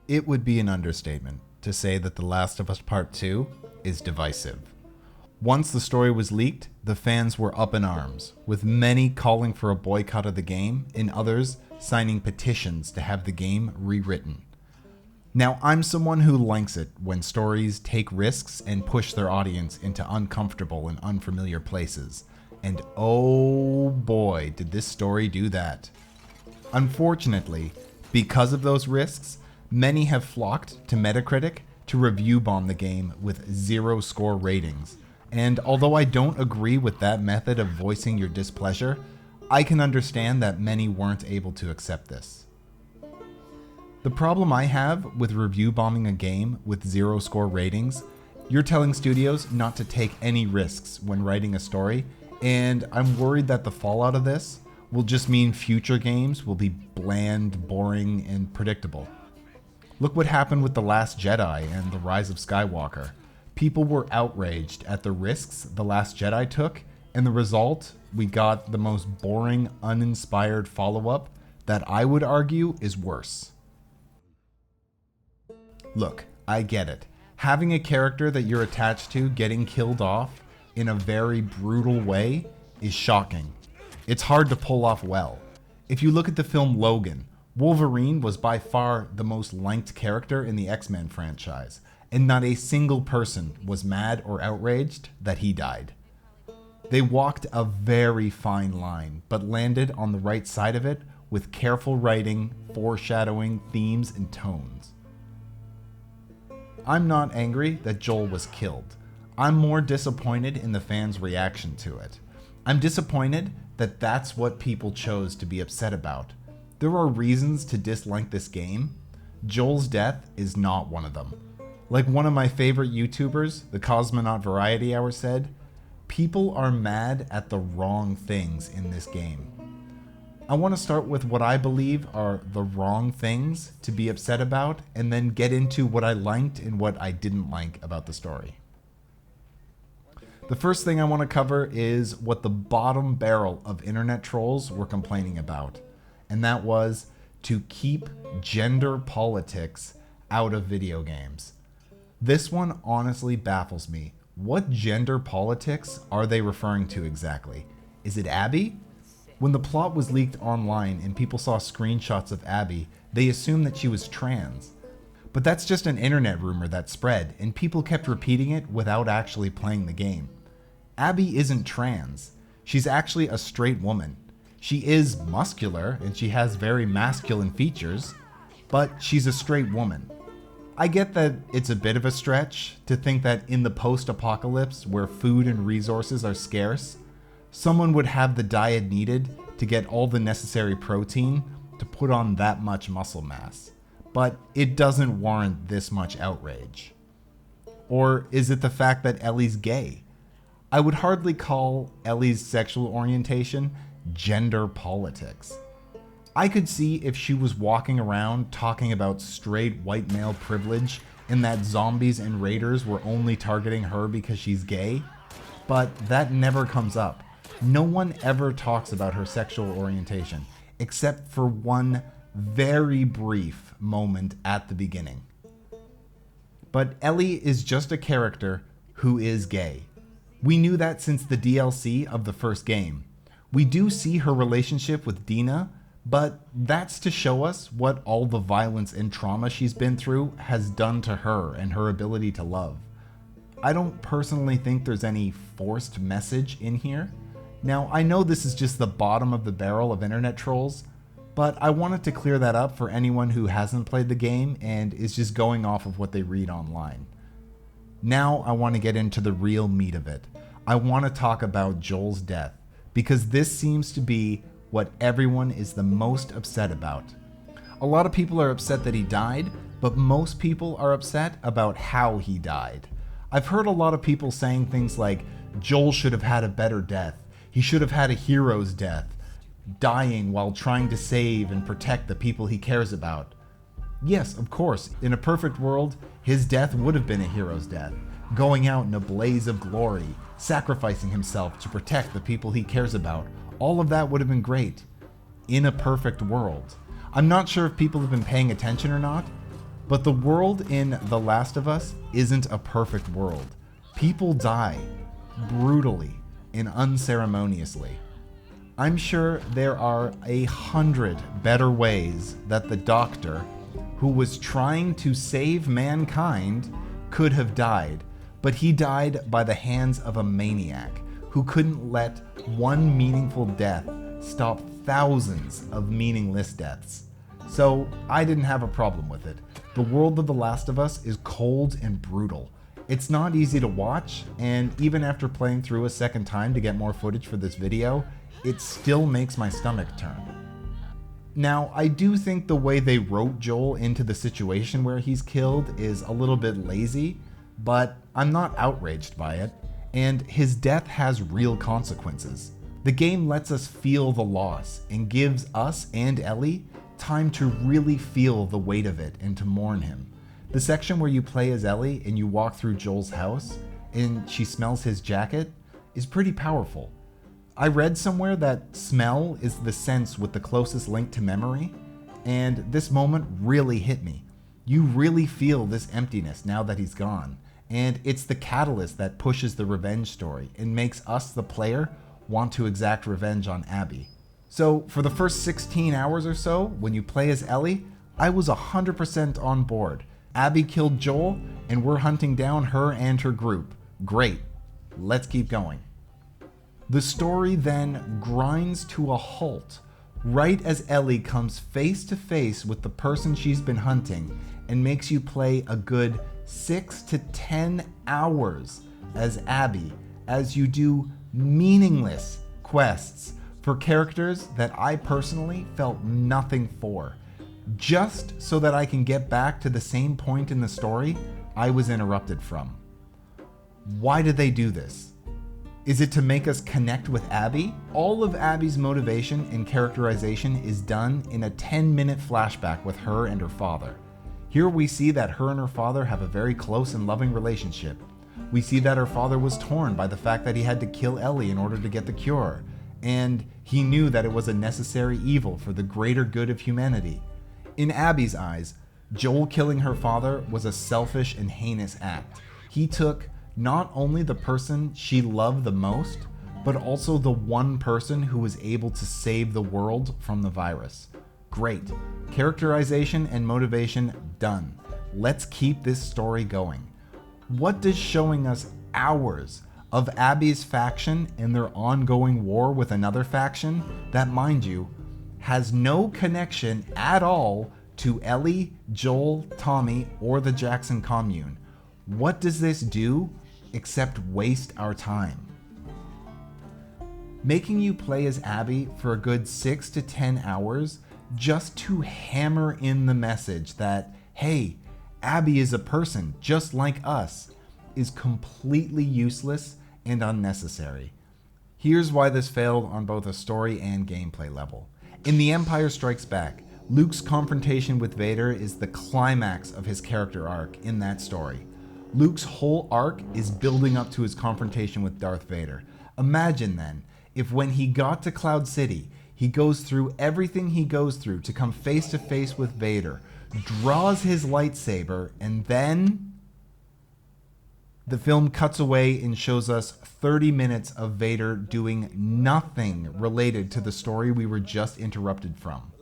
It would be an understatement to say that The Last of Us Part 2 is divisive. Once the story was leaked, the fans were up in arms, with many calling for a boycott of the game and others signing petitions to have the game rewritten. Now, I'm someone who likes it when stories take risks and push their audience into uncomfortable and unfamiliar places. And oh boy, did this story do that. Unfortunately, because of those risks, many have flocked to Metacritic to review bomb the game with 0 score ratings. And although I don't agree with that method of voicing your displeasure, I can understand that many weren't able to accept this. The problem I have with review bombing a game with 0 score ratings, you're telling studios not to take any risks when writing a story, and I'm worried that the fallout of this will just mean future games will be bland, boring, and predictable. Look what happened with The Last Jedi and The Rise of Skywalker. People were outraged at the risks The Last Jedi took, and the result, we got the most boring, uninspired follow-up that I would argue is worse. Look, I get it. Having a character that you're attached to getting killed off in a very brutal way is shocking. It's hard to pull off well. If you look at the film Logan, Wolverine was by far the most liked character in the X-Men franchise, and not a single person was mad or outraged that he died. They walked a very fine line, but landed on the right side of it with careful writing, foreshadowing, themes, and tones. I'm not angry that Joel was killed. I'm more disappointed in the fans' reaction to it. I'm disappointed that that's what people chose to be upset about. There are reasons to dislike this game. Joel's death is not one of them. Like one of my favorite YouTubers, the Cosmonaut Variety Hour, said, people are mad at the wrong things in this game. I want to start with what I believe are the wrong things to be upset about, and then get into what I liked and what I didn't like about the story. The first thing I want to cover is what the bottom barrel of internet trolls were complaining about, and that was to keep gender politics out of video games. This one honestly baffles me. What gender politics are they referring to exactly? Is it Abby? When the plot was leaked online and people saw screenshots of Abby, they assumed that she was trans. But that's just an internet rumor that spread, and people kept repeating it without actually playing the game. Abby isn't trans. She's actually a straight woman. She is muscular, and she has very masculine features, but she's a straight woman. I get that it's a bit of a stretch to think that in the post-apocalypse, where food and resources are scarce, someone would have the diet needed to get all the necessary protein to put on that much muscle mass. But it doesn't warrant this much outrage. Or is it the fact that Ellie's gay? I would hardly call Ellie's sexual orientation gender politics. I could see if she was walking around talking about straight white male privilege and that zombies and raiders were only targeting her because she's gay, but that never comes up. No one ever talks about her sexual orientation, except for one very brief moment at the beginning. But Ellie is just a character who is gay. We knew that since the DLC of the first game. We do see her relationship with Dina, but that's to show us what all the violence and trauma she's been through has done to her and her ability to love. I don't personally think there's any forced message in here. Now, I know this is just the bottom of the barrel of internet trolls, but I wanted to clear that up for anyone who hasn't played the game and is just going off of what they read online. Now I want to get into the real meat of it. I want to talk about Joel's death, because this seems to be what everyone is the most upset about. A lot of people are upset that he died, but most people are upset about how he died. I've heard a lot of people saying things like, Joel should have had a better death. He should have had a hero's death, dying while trying to save and protect the people he cares about. Yes, of course, in a perfect world, his death would have been a hero's death, going out in a blaze of glory, sacrificing himself to protect the people he cares about. All of that would have been great. In a perfect world. I'm not sure if people have been paying attention or not, But the world in The Last of Us isn't a perfect world. People die brutally and unceremoniously. I'm sure there are 100 better ways that the doctor, who was trying to save mankind, could have died, but he died by the hands of a maniac who couldn't let one meaningful death stop thousands of meaningless deaths. So I didn't have a problem with it. The world of The Last of Us is cold and brutal. It's not easy to watch, and even after playing through a second time to get more footage for this video, it still makes my stomach turn. Now, I do think the way they wrote Joel into the situation where he's killed is a little bit lazy, but I'm not outraged by it, and his death has real consequences. The game lets us feel the loss and gives us and Ellie time to really feel the weight of it and to mourn him. The section where you play as Ellie and you walk through Joel's house and she smells his jacket is pretty powerful. I read somewhere that smell is the sense with the closest link to memory, and this moment really hit me. You really feel this emptiness now that he's gone, and it's the catalyst that pushes the revenge story and makes us, the player, want to exact revenge on Abby. So for the first 16 hours or so, when you play as Ellie, I was 100% on board. Abby killed Joel, and we're hunting down her and her group. Great. Let's keep going. The story then grinds to a halt right as Ellie comes face to face with the person she's been hunting and makes you play a good 6 to 10 hours as Abby as you do meaningless quests for characters that I personally felt nothing for, just so that I can get back to the same point in the story I was interrupted from. Why did they do this? Is it to make us connect with Abby? All of Abby's motivation and characterization is done in a 10-minute flashback with her and her father. Here we see that her and her father have a very close and loving relationship. We see that her father was torn by the fact that he had to kill Ellie in order to get the cure, and he knew that it was a necessary evil for the greater good of humanity. In Abby's eyes, Joel killing her father was a selfish and heinous act. He took not only the person she loved the most, but also the one person who was able to save the world from the virus. Great. Characterization and motivation done. Let's keep this story going. What does showing us hours of Abby's faction and their ongoing war with another faction that, mind you, has no connection at all to Ellie, Joel, Tommy, or the Jackson commune? What does this do except waste our time? Making you play as Abby for a good 6 to 10 hours just to hammer in the message that, hey, Abby is a person just like us, is completely useless and unnecessary. Here's why this failed on both a story and gameplay level. In The Empire Strikes Back, Luke's confrontation with Vader is the climax of his character arc in that story. Luke's whole arc is building up to his confrontation with Darth Vader. Imagine then, if when he got to Cloud City, he goes through everything he goes through to come face to face with Vader, draws his lightsaber, and then the film cuts away and shows us 30 minutes of Vader doing nothing related to the story we were just interrupted from.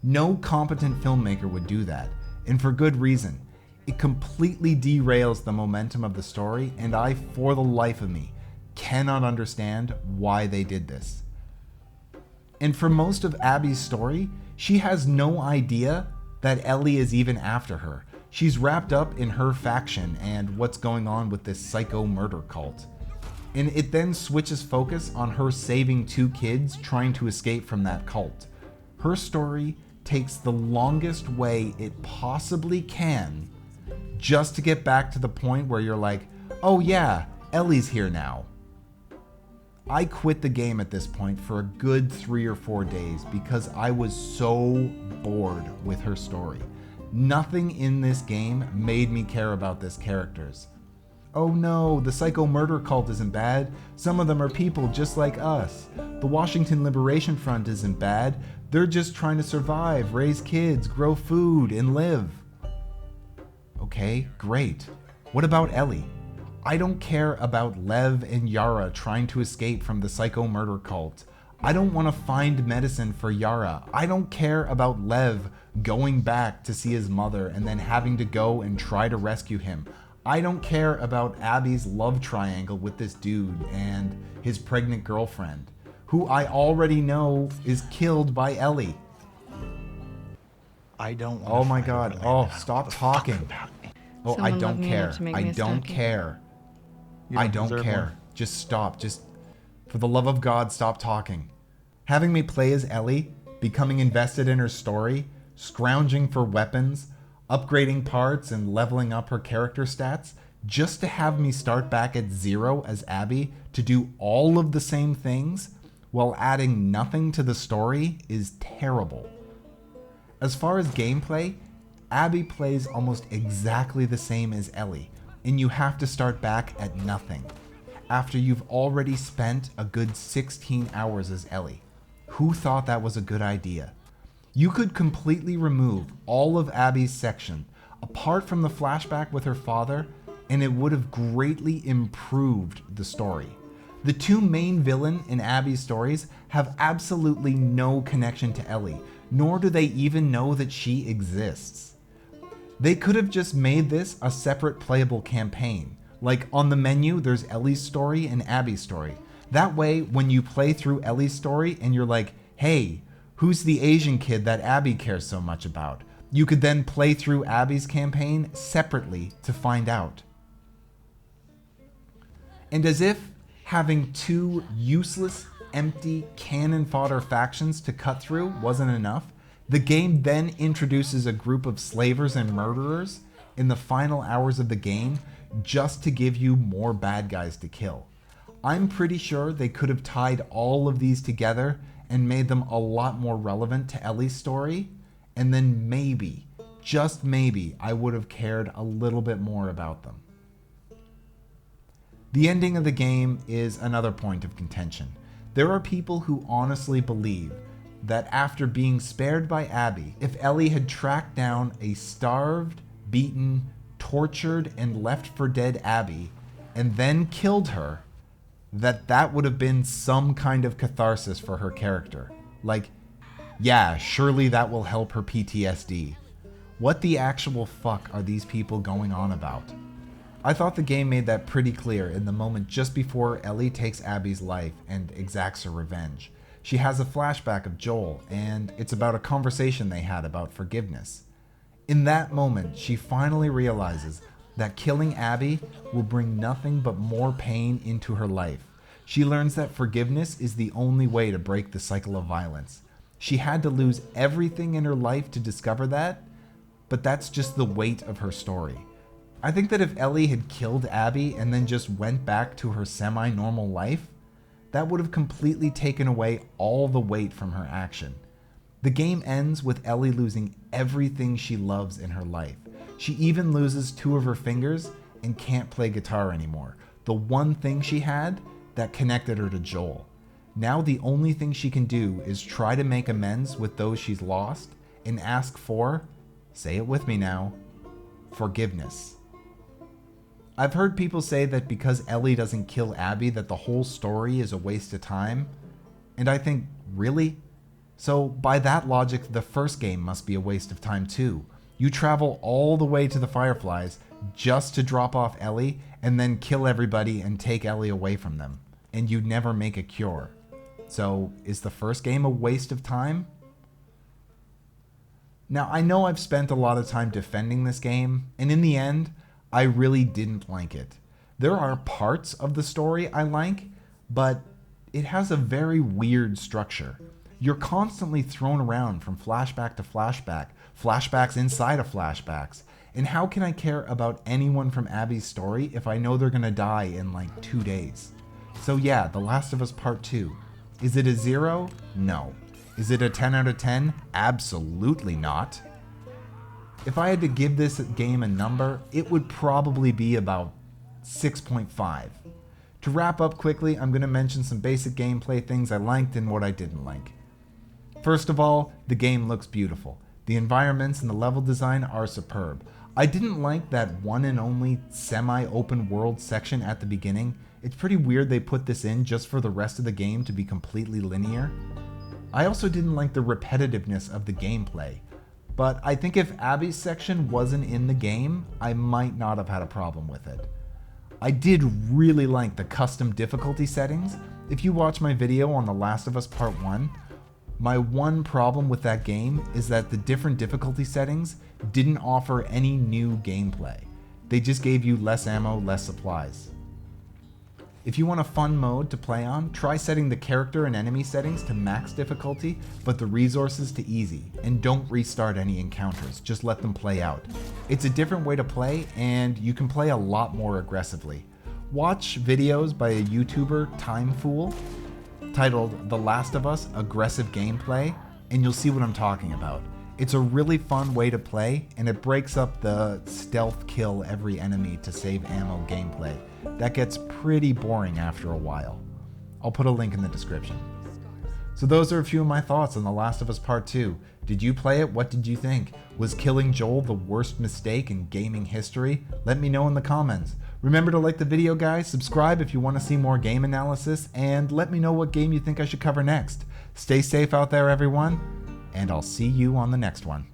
No competent filmmaker would do that, and for good reason. It completely derails the momentum of the story, and I, for the life of me, cannot understand why they did this. And for most of Abby's story, she has no idea that Ellie is even after her. She's wrapped up in her faction and what's going on with this psycho murder cult. And it then switches focus on her saving 2 kids trying to escape from that cult. Her story takes the longest way it possibly can just to get back to the point where you're like, oh yeah, Ellie's here now. I quit the game at this point for a good 3 or 4 days because I was so bored with her story. Nothing in this game made me care about this characters. Oh no, the psycho murder cult isn't bad. Some of them are people just like us. The Washington Liberation Front isn't bad. They're just trying to survive, raise kids, grow food, and live. okay? Great. What about Ellie? I don't care about Lev and Yara trying to escape from the psycho murder cult. I don't want to find medicine for Yara. I don't care about Lev going back to see his mother and then having to go and try to rescue him. I don't care about Abby's love triangle with this dude and his pregnant girlfriend, who I already know is killed by Ellie. I don't. Oh my god. Oh, stop talking. Oh, Someone I don't love me care. enough to make I me a don't stocking. care. You I don't don't deserve care. one. Just stop. Just, for the love of God, stop talking. Having me play as Ellie, becoming invested in her story, scrounging for weapons, upgrading parts, and leveling up her character stats, just to have me start back at 0 as Abby to do all of the same things while adding nothing to the story is terrible. As far as gameplay, Abby plays almost exactly the same as Ellie, and you have to start back at nothing, after you've already spent a good 16 hours as Ellie. Who thought that was a good idea? You could completely remove all of Abby's section, apart from the flashback with her father, and it would have greatly improved the story. The two main villains in Abby's stories have absolutely no connection to Ellie, nor do they even know that she exists. They could have just made this a separate playable campaign. Like on the menu, there's Ellie's story and Abby's story. That way, when you play through Ellie's story and you're like, hey, who's the Asian kid that Abby cares so much about? You could then play through Abby's campaign separately to find out. And as if having two useless, empty, cannon fodder factions to cut through wasn't enough, the game then introduces a group of slavers and murderers in the final hours of the game just to give you more bad guys to kill. I'm pretty sure they could have tied all of these together and made them a lot more relevant to Ellie's story, and then maybe, just maybe, I would have cared a little bit more about them. The ending of the game is another point of contention. There are people who honestly believe that after being spared by Abby, if Ellie had tracked down a starved, beaten, tortured, and left for dead Abby, and then killed her, that would have been some kind of catharsis for her character. Like, yeah, surely that will help her PTSD. What the actual fuck are these people going on about? I thought the game made that pretty clear in the moment just before Ellie takes Abby's life and exacts her revenge. She has a flashback of Joel, and it's about a conversation they had about forgiveness. In that moment, she finally realizes that killing Abby will bring nothing but more pain into her life. She learns that forgiveness is the only way to break the cycle of violence. She had to lose everything in her life to discover that, but that's just the weight of her story. I think that if Ellie had killed Abby and then just went back to her semi-normal life, that would have completely taken away all the weight from her action. The game ends with Ellie losing everything she loves in her life. She even loses 2 of her fingers and can't play guitar anymore. The one thing she had that connected her to Joel. Now the only thing she can do is try to make amends with those she's lost and ask for, say it with me now, forgiveness. I've heard people say that because Ellie doesn't kill Abby that the whole story is a waste of time. And I think, really? So by that logic, the first game must be a waste of time too. You travel all the way to the Fireflies just to drop off Ellie and then kill everybody and take Ellie away from them. And you never make a cure. So is the first game a waste of time? Now I know I've spent a lot of time defending this game, and in the end, I really didn't like it. There are parts of the story I like, but it has a very weird structure. You're constantly thrown around from flashback to flashback, flashbacks inside of flashbacks. And how can I care about anyone from Abby's story if I know they're gonna die in like 2 days? So yeah, The Last of Us Part 2. Is it a 0? No. Is it a 10 out of 10? Absolutely not. If I had to give this game a number, it would probably be about 6.5. To wrap up quickly, I'm going to mention some basic gameplay things I liked and what I didn't like. First of all, the game looks beautiful. The environments and the level design are superb. I didn't like that one and only semi-open world section at the beginning. It's pretty weird they put this in just for the rest of the game to be completely linear. I also didn't like the repetitiveness of the gameplay, but I think if Abby's section wasn't in the game, I might not have had a problem with it. I did really like the custom difficulty settings. If you watch my video on The Last of Us Part 1, my one problem with that game is that the different difficulty settings didn't offer any new gameplay. They just gave you less ammo, less supplies. If you want a fun mode to play on, try setting the character and enemy settings to max difficulty, but the resources to easy, and don't restart any encounters, just let them play out. It's a different way to play, and you can play a lot more aggressively. Watch videos by a YouTuber, TimeFool, titled The Last of Us Aggressive Gameplay, and you'll see what I'm talking about. It's a really fun way to play, and it breaks up the stealth kill every enemy to save ammo gameplay. That gets pretty boring after a while. I'll put a link in the description. So those are a few of my thoughts on The Last of Us Part 2. Did you play it? What did you think? Was killing Joel the worst mistake in gaming history? Let me know in the comments. Remember to like the video, guys, subscribe if you want to see more game analysis, and let me know what game you think I should cover next. Stay safe out there, everyone, and I'll see you on the next one.